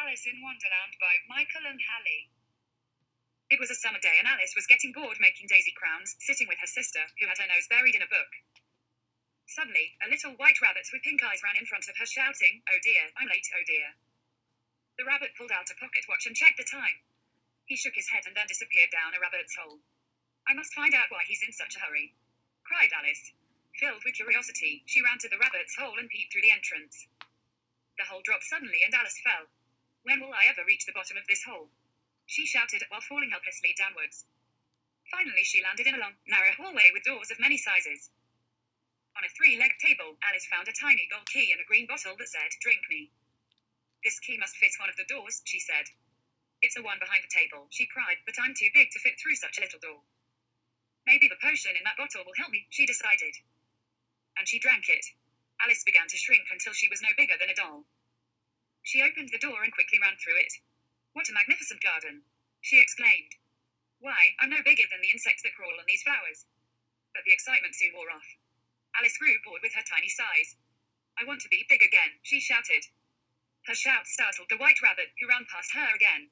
Alice in Wonderland by Michael and Hallie. It was a summer day and Alice was getting bored making daisy crowns, sitting with her sister, who had her nose buried in a book. Suddenly, a little white rabbit with pink eyes ran in front of her shouting, "Oh dear, I'm late, oh dear." The rabbit pulled out a pocket watch and checked the time. He shook his head and then disappeared down a rabbit's hole. "I must find out why he's in such a hurry," cried Alice. Filled with curiosity, she ran to the rabbit's hole and peeped through the entrance. The hole dropped suddenly and Alice fell. "When will I ever reach the bottom of this hole?" she shouted while falling helplessly downwards. Finally she landed in a long, narrow hallway with doors of many sizes. On a three-legged table, Alice found a tiny gold key and a green bottle that said, "Drink me." "This key must fit one of the doors," she said. "It's the one behind the table," she cried, "but I'm too big to fit through such a little door." "Maybe the potion in that bottle will help me," she decided. And she drank it. Alice began to shrink until she was no bigger than a doll. She opened the door and quickly ran through it. "What a magnificent garden!" she exclaimed. "Why, I'm no bigger than the insects that crawl on these flowers." But the excitement soon wore off. Alice grew bored with her tiny size. "I want to be big again," she shouted. Her shout startled the white rabbit, who ran past her again.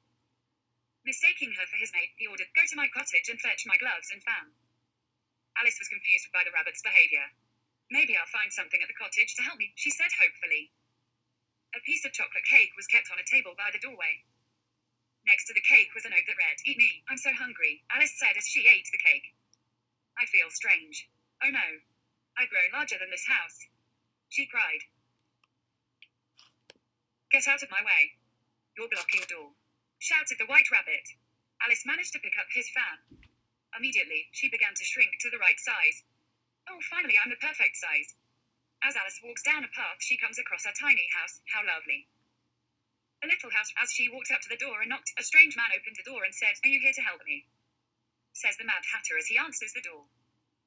Mistaking her for his maid, he ordered, "Go to my cottage and fetch my gloves and fan." Alice was confused by the rabbit's behavior. "Maybe I'll find something at the cottage to help me," she said hopefully. A piece of chocolate cake was kept on a table by the doorway. Next to the cake was a note that read, "Eat me, I'm so hungry," Alice said as she ate the cake. "I feel strange. Oh no. I've grown larger than this house," she cried. "Get out of my way. You're blocking the door," shouted the white rabbit. Alice managed to pick up his fan. Immediately, she began to shrink to the right size. "Oh, finally I'm the perfect size." As Alice walks down a path, she comes across a tiny house. How lovely. A little house. As she walked up to the door and knocked, a strange man opened the door and said, "Are you here to help me?" says the Mad Hatter as he answers the door.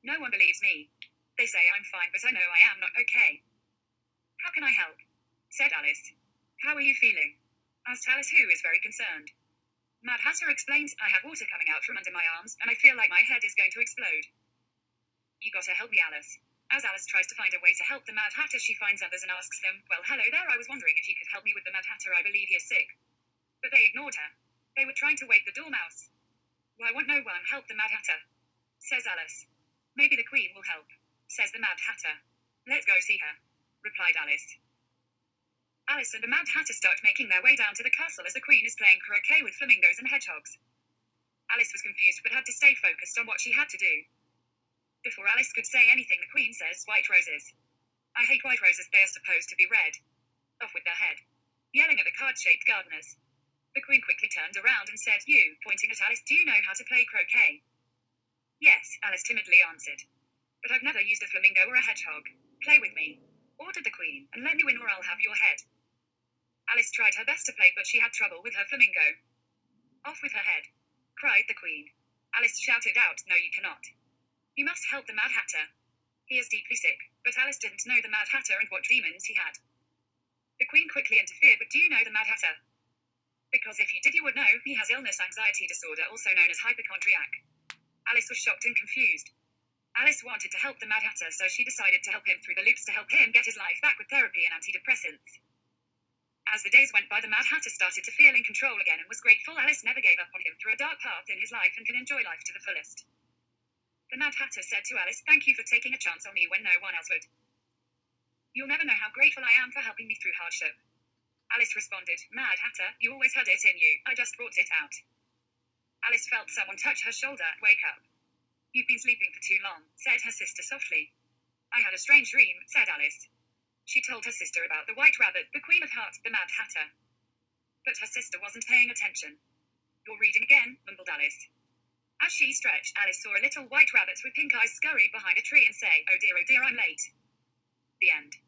"No one believes me. They say I'm fine, but I know I am not okay." "How can I help?" said Alice. "How are you feeling?" asked Alice, who is very concerned. Mad Hatter explains, "I have water coming out from under my arms, and I feel like my head is going to explode." "You gotta help me, Alice." As Alice tries to find a way to help the Mad Hatter, she finds others and asks them, "Well, hello there, I was wondering if you could help me with the Mad Hatter, I believe he is sick." But they ignored her. They were trying to wake the Dormouse. "Why won't no one help the Mad Hatter?" says Alice. "Maybe the Queen will help," says the Mad Hatter. "Let's go see her," replied Alice. Alice and the Mad Hatter start making their way down to the castle as the Queen is playing croquet with flamingos and hedgehogs. Alice was confused but had to stay focused on what she had to do. Before Alice could say anything, the Queen says, "White roses. I hate white roses, they are supposed to be red." Off with their head. Yelling at the card-shaped gardeners. The Queen quickly turned around and said, "You," pointing at Alice, "do you know how to play croquet?" "Yes," Alice timidly answered. "But I've never used a flamingo or a hedgehog." "Play with me," ordered the Queen, "and let me win or I'll have your head." Alice tried her best to play, but she had trouble with her flamingo. "Off with her head," cried the Queen. Alice shouted out, "No, you cannot. You must help the Mad Hatter. He is deeply sick," but Alice didn't know the Mad Hatter and what demons he had. The Queen quickly interfered, "But do you know the Mad Hatter?" "Because if you did you would know, he has illness anxiety disorder, also known as hypochondriac." Alice was shocked and confused. Alice wanted to help the Mad Hatter, so she decided to help him through the loops to help him get his life back with therapy and antidepressants. As the days went by, the Mad Hatter started to feel in control again and was grateful Alice never gave up on him through a dark path in his life and can enjoy life to the fullest. The Mad Hatter said to Alice, "Thank you for taking a chance on me when no one else would. You'll never know how grateful I am for helping me through hardship." Alice responded, "Mad Hatter, you always had it in you, I just brought it out." Alice felt someone touch her shoulder. "Wake up. You've been sleeping for too long," said her sister softly. "I had a strange dream," said Alice. She told her sister about the White Rabbit, the Queen of Hearts, the Mad Hatter. But her sister wasn't paying attention. "You're reading again," mumbled Alice. As she stretched, Alice saw a little white rabbit with pink eyes scurry behind a tree and say, oh dear, I'm late." The end.